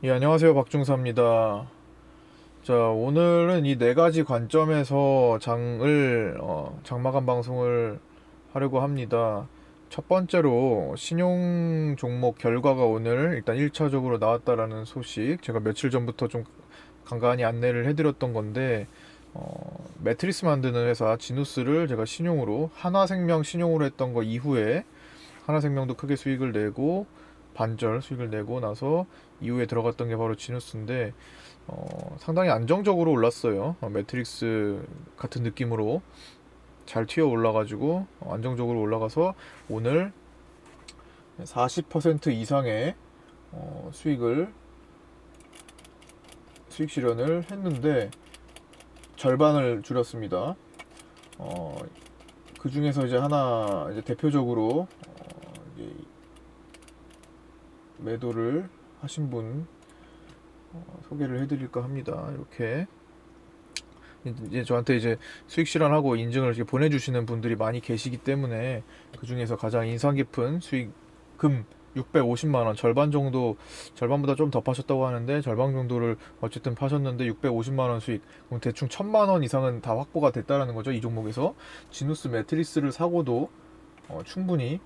예, 안녕하세요. 박중사입니다. 자, 오늘은 이 네 가지 관점에서 장마감 방송을 하려고 합니다. 첫 번째로, 신용 종목 결과가 오늘 일단 1차적으로 나왔다라는 소식. 제가 며칠 전부터 좀 간간히 안내를 해드렸던 건데, 매트리스 만드는 회사 지누스를 제가 신용으로, 하나생명 신용으로 했던 거 이후에, 하나생명도 크게 수익을 내고, 반절 수익을 내고 나서 이후에 들어갔던 게 바로 지누스인데 상당히 안정적으로 올랐어요. 매트릭스 같은 느낌으로 잘 튀어 올라가지고 안정적으로 올라가서 오늘 40% 이상의 수익 실현을 했는데 절반을 줄였습니다. 그 중에서 이제 하나 이제 대표적으로 이제 매도를 하신 분 소개를 해드릴까 합니다. 이렇게 이제 저한테 이제 수익 실현하고 인증을 이렇게 보내주시는 분들이 많이 계시기 때문에 그 중에서 가장 인상 깊은 수익금 650만 원 절반 정도, 절반보다 좀 더 파셨다고 하는데 절반 정도를 어쨌든 파셨는데 650만 원 수익, 그럼 대충 1000만 원 이상은 다 확보가 됐다라는 거죠. 이 종목에서 지누스 매트리스를 사고도 충분히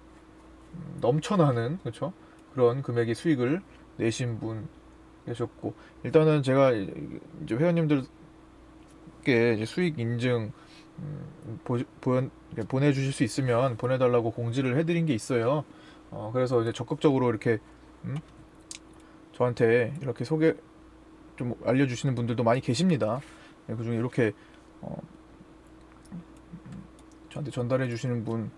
넘쳐나는, 그렇죠, 그런 금액의 수익을 내신 분 계셨고, 일단은 제가 이제 회원님들께 이제 수익 인증 보내주실 수 있으면 보내달라고 공지를 해드린 게 있어요. 그래서 이제 적극적으로 이렇게 음, 저한테 이렇게 소개 좀 알려주시는 분들도 많이 계십니다. 네, 그중에 이렇게 어, 저한테 전달해 주시는 분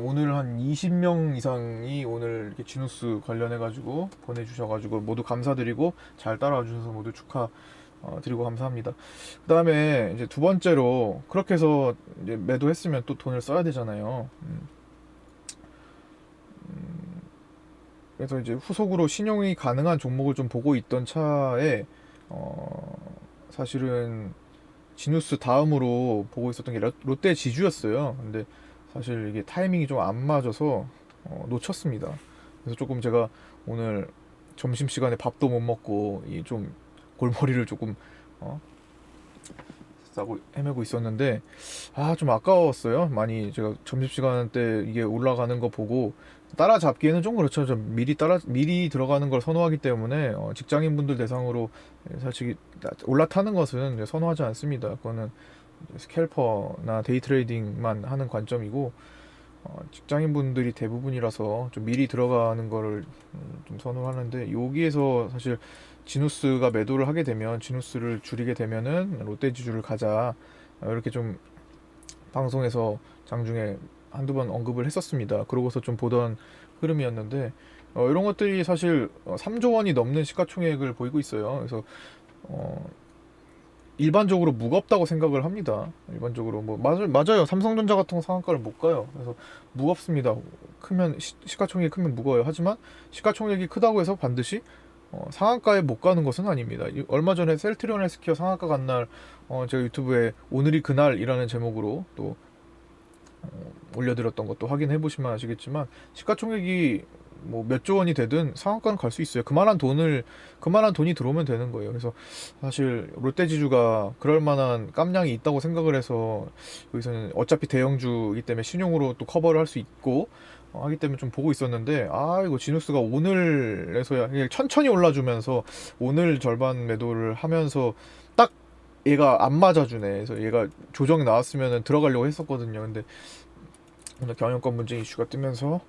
오늘 한 20명 이상이 오늘 이렇게 지누스 관련해가지고 보내주셔가지고 모두 감사드리고 잘 따라와 주셔서 모두 축하 드리고 감사합니다. 그 다음에 이제 두 번째로, 그렇게 해서 이제 매도했으면 또 돈을 써야 되잖아요. 그래서 이제 후속으로 신용이 가능한 종목을 좀 보고 있던 차에 사실은 지누스 다음으로 보고 있었던 게 롯데 지주였어요. 근데 사실 이게 타이밍이 좀 안 맞아서 놓쳤습니다. 그래서 조금 제가 오늘 점심시간에 밥도 못 먹고 이 좀 골머리를 조금 어, 싸고 헤매고 있었는데 좀 아까웠어요. 많이 제가 점심시간 때 이게 올라가는 거 보고 따라잡기에는 좀 그렇죠. 좀 미리 들어가는 걸 선호하기 때문에 직장인분들 대상으로 사실 올라타는 것은 선호하지 않습니다. 그거는 스캘퍼나 데이 트레이딩만 하는 관점이고 직장인분들이 대부분이라서 좀 미리 들어가는 거를 좀 선호하는데, 여기에서 사실 지누스가 매도를 하게 되면, 지누스를 줄이게 되면은 롯데지주를 가자, 이렇게 좀 방송에서 장중에 한두 번 언급을 했었습니다. 그러고서 좀 보던 흐름이었는데 이런 것들이 사실 3조 원이 넘는 시가총액을 보이고 있어요. 그래서 어, 일반적으로 무겁다고 생각을 합니다. 일반적으로 뭐 맞아요. 삼성전자 같은 거 상한가를 못 가요. 그래서 무겁습니다. 크면 시가총액이 크면 무거워요. 하지만 시가총액이 크다고 해서 반드시 상한가에 못 가는 것은 아닙니다. 얼마 전에 셀트리온 헬스케어 상한가 간 날 제가 유튜브에 오늘이 그날이라는 제목으로 또 올려드렸던 것도 확인해 보시면 아시겠지만, 시가총액이 뭐 몇 조 원이 되든 상한가는 갈 수 있어요. 그만한 돈이 들어오면 되는 거예요. 그래서 사실 롯데지주가 그럴 만한 깜냥이 있다고 생각을 해서, 여기서는 어차피 대형주이기 때문에 신용으로 또 커버를 할 수 있고 하기 때문에 좀 보고 있었는데, 이거 지누스가 오늘에서야 그냥 천천히 올라주면서 오늘 절반 매도를 하면서 딱 얘가 안 맞아주네. 그래서 얘가 조정이 나왔으면 들어가려고 했었거든요. 근데 오늘 경영권 문제 이슈가 뜨면서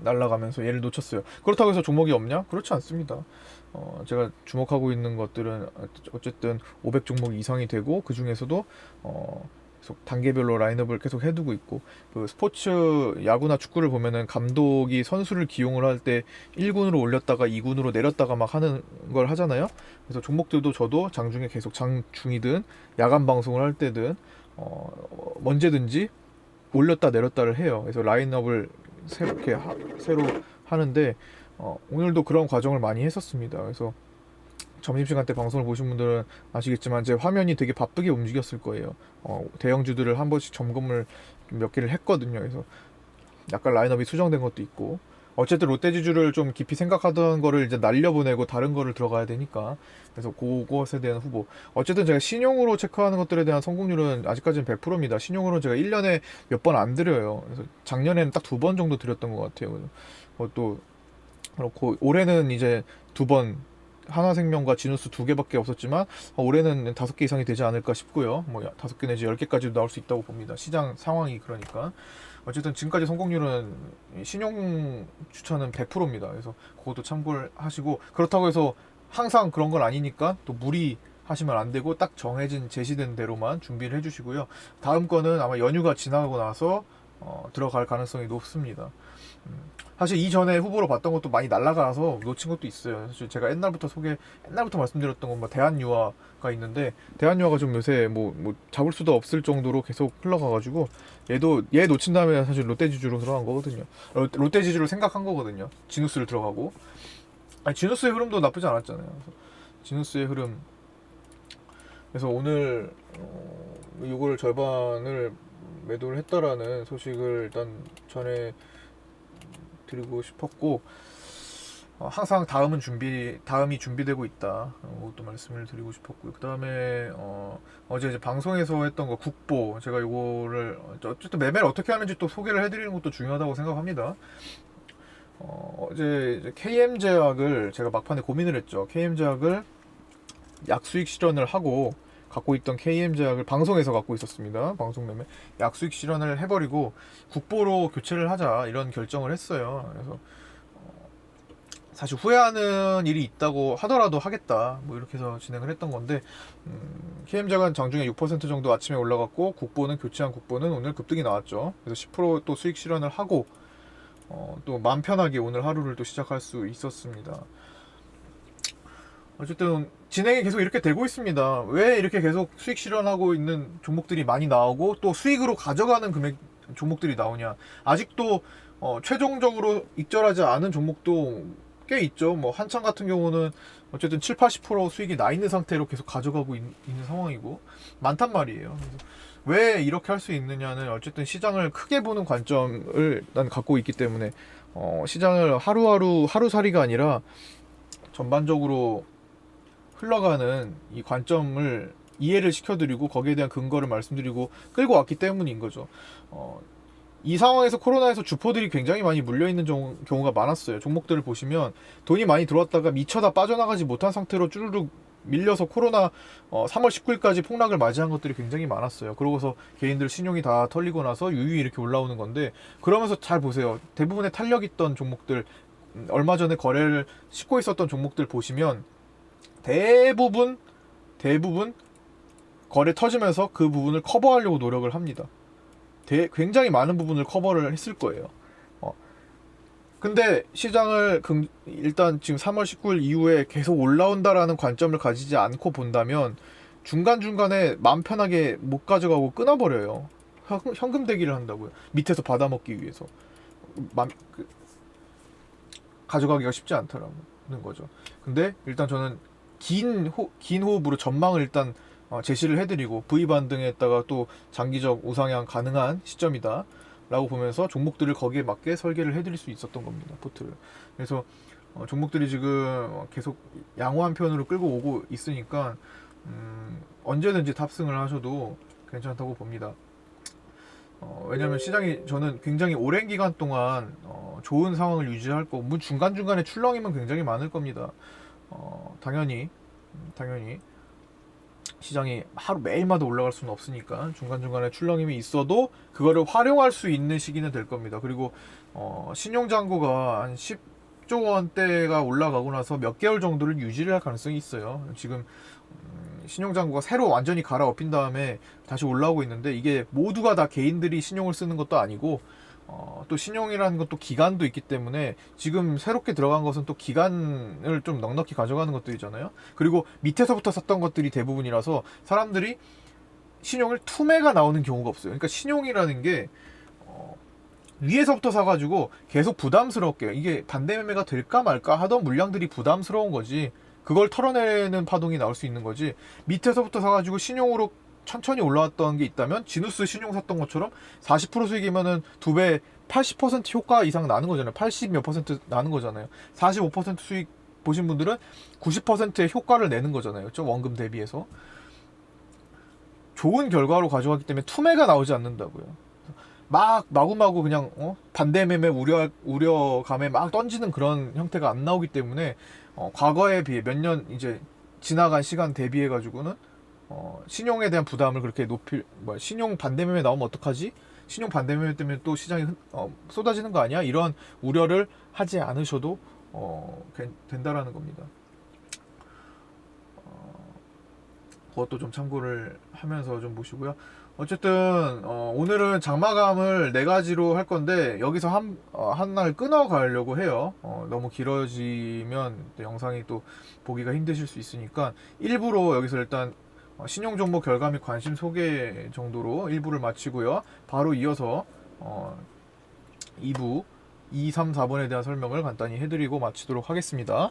날아가면서 얘를 놓쳤어요. 그렇다고 해서 종목이 없냐? 그렇지 않습니다. 제가 주목하고 있는 것들은 어쨌든 500 종목 이상이 되고, 그 중에서도 계속 단계별로 라인업을 계속 해두고 있고, 그 스포츠 야구나 축구를 보면은 감독이 선수를 기용을 할 때 1군으로 올렸다가 2군으로 내렸다가 막 하는 걸 하잖아요. 그래서 종목들도 저도 장중에 계속, 장중이든 야간 방송을 할 때든 언제든지 올렸다 내렸다를 해요. 그래서 라인업을 새로 하는데 오늘도 그런 과정을 많이 했었습니다. 그래서 점심시간 때 방송을 보신 분들은 아시겠지만 제 화면이 되게 바쁘게 움직였을 거예요. 대형주들을 한 번씩 점검을 몇 개를 했거든요. 그래서 약간 라인업이 수정된 것도 있고, 어쨌든 롯데지주를 좀 깊이 생각하던 거를 이제 날려보내고 다른 거를 들어가야 되니까. 그래서 그것에 대한 후보. 어쨌든 제가 신용으로 체크하는 것들에 대한 성공률은 아직까지는 100%입니다. 신용으로 제가 1년에 몇 번 안 드려요. 그래서 작년에는 딱 2번 정도 드렸던 것 같아요. 그것도 그렇고 올해는 이제 2번 하나생명과 진우스 2개밖에 없었지만 올해는 5개 이상이 되지 않을까 싶고요. 뭐 5개 내지 10개까지도 나올 수 있다고 봅니다. 시장 상황이 그러니까. 어쨌든 지금까지 성공률은 신용 추천은 100%입니다. 그래서 그것도 참고를 하시고, 그렇다고 해서 항상 그런 건 아니니까 또 무리 하시면 안 되고 딱 정해진 제시된 대로만 준비를 해주시고요. 다음 거는 아마 연휴가 지나고 나서 들어갈 가능성이 높습니다. 사실 이전에 후보로 봤던 것도 많이 날아가서 놓친 것도 있어요. 사실 제가 옛날부터 말씀드렸던 건 뭐 대한유화가 있는데, 대한유화가 좀 요새 뭐 잡을 수도 없을 정도로 계속 흘러가가지고 얘 놓친 다음에 사실 롯데지주로 들어간 거거든요. 롯데지주를 생각한 거거든요. 진우스를 들어가고. 아니, 진우스의 흐름도 나쁘지 않았잖아요. 그래서 진우스의 흐름. 그래서 오늘 이걸 절반을 매도를 했다라는 소식을 일단 전해 드리고 싶었고, 항상 다음이 준비되고 있다. 그것도 말씀을 드리고 싶었고요. 그 다음에 어제 이제 방송에서 했던 거 국보, 제가 이거를 어쨌든 매매를 어떻게 하는지 또 소개를 해드리는 것도 중요하다고 생각합니다. 어제 이제 KM제약을 제가 막판에 고민을 했죠. KM제약을 약수익 실현을 하고, 갖고 있던 KM제약을 방송에서 갖고 있었습니다. 방송 매매 약수익 실현을 해버리고 국보로 교체를 하자, 이런 결정을 했어요. 그래서 사실 후회하는 일이 있다고 하더라도 하겠다, 뭐 이렇게 해서 진행을 했던 건데, KM제약은 장중에 6% 정도 아침에 올라갔고, 교체한 국보는 오늘 급등이 나왔죠. 그래서 10% 수익 실현을 하고 또 마음 편하게 오늘 하루를 또 시작할 수 있었습니다. 어쨌든 진행이 계속 이렇게 되고 있습니다. 왜 이렇게 계속 수익 실현하고 있는 종목들이 많이 나오고 또 수익으로 가져가는 금액 종목들이 나오냐? 아직도 최종적으로 익절하지 않은 종목도 꽤 있죠. 뭐 한창 같은 경우는 어쨌든 7, 80% 수익이 나 있는 상태로 계속 가져가고 있는 상황이고 많단 말이에요. 그래서 왜 이렇게 할 수 있느냐는, 어쨌든 시장을 크게 보는 관점을 난 갖고 있기 때문에 시장을 하루살이가 아니라 전반적으로 흘러가는 이 관점을 이해를 시켜드리고 거기에 대한 근거를 말씀드리고 끌고 왔기 때문인 거죠. 이 상황에서 코로나에서 주포들이 굉장히 많이 물려있는 경우가 많았어요. 종목들을 보시면 돈이 많이 들어왔다가 미처 다 빠져나가지 못한 상태로 쭈르륵 밀려서 코로나 3월 19일까지 폭락을 맞이한 것들이 굉장히 많았어요. 그러고서 개인들 신용이 다 털리고 나서 유유히 이렇게 올라오는 건데, 그러면서 잘 보세요. 대부분의 탄력 있던 종목들, 얼마 전에 거래를 싣고 있었던 종목들 보시면 대부분 거래 터지면서 그 부분을 커버하려고 노력을 합니다. 굉장히 많은 부분을 커버를 했을 거예요. 근데 시장을 일단 지금 3월 19일 이후에 계속 올라온다라는 관점을 가지지 않고 본다면 중간중간에 마음 편하게 못 가져가고 끊어버려요. 현금 대기를 한다고요. 밑에서 받아먹기 위해서. 가져가기가 쉽지 않다라는 거죠. 근데 일단 저는 긴 호흡으로 전망을 일단 제시를 해드리고, V 반등에다가 또 장기적 우상향 가능한 시점이다 라고 보면서 종목들을 거기에 맞게 설계를 해드릴 수 있었던 겁니다. 포트를. 그래서 종목들이 지금 계속 양호한 편으로 끌고 오고 있으니까 언제든지 탑승을 하셔도 괜찮다고 봅니다. 왜냐면 시장이, 저는 굉장히 오랜 기간 동안 좋은 상황을 유지할 거고, 뭐 중간중간에 출렁이면 굉장히 많을 겁니다. 당연히 시장이 하루 매일마다 올라갈 수는 없으니까 중간중간에 출렁임이 있어도 그거를 활용할 수 있는 시기는 될 겁니다. 그리고 신용잔고가 한 10조 원대가 올라가고 나서 몇 개월 정도를 유지를 할 가능성이 있어요. 지금 신용잔고가 새로 완전히 갈아엎인 다음에 다시 올라오고 있는데, 이게 모두가 다 개인들이 신용을 쓰는 것도 아니고 또 신용이라는 것도 기간도 있기 때문에, 지금 새롭게 들어간 것은 또 기간을 좀 넉넉히 가져가는 것들이잖아요. 그리고 밑에서부터 샀던 것들이 대부분이라서 사람들이 신용을 투매가 나오는 경우가 없어요. 그러니까 신용이라는 게 위에서부터 사가지고 계속 부담스럽게, 이게 반대 매매가 될까 말까 하던 물량들이 부담스러운 거지, 그걸 털어내는 파동이 나올 수 있는 거지, 밑에서부터 사가지고 신용으로 천천히 올라왔던 게 있다면, 진우스 신용 샀던 것처럼 40% 수익이면은 2배 80% 효과 이상 나는 거잖아요. 80 몇 퍼센트 나는 거잖아요. 45% 수익 보신 분들은 90%의 효과를 내는 거잖아요. 좀 원금 대비해서. 좋은 결과로 가져가기 때문에 투매가 나오지 않는다고요. 막 마구마구 그냥 반대 매매 우려감에 막 던지는 그런 형태가 안 나오기 때문에 과거에 비해 몇 년 이제 지나간 시간 대비해 가지고는 신용에 대한 부담을 그렇게 신용 반대 매매 나오면 어떡하지? 신용 반대 매매 때문에 또 시장이 쏟아지는 거 아니야? 이런 우려를 하지 않으셔도 된다라는 겁니다. 그것도 좀 참고를 하면서 좀 보시고요. 어쨌든 오늘은 장마감을 네 가지로 할 건데 여기서 하나를 끊어 가려고 해요. 너무 길어지면 또 영상이 또 보기가 힘드실 수 있으니까 일부러 여기서 일단 신용 종목 결과 및 관심 소개 정도로 1부를 마치고요. 바로 이어서 2부 2, 3, 4번에 대한 설명을 간단히 해드리고 마치도록 하겠습니다.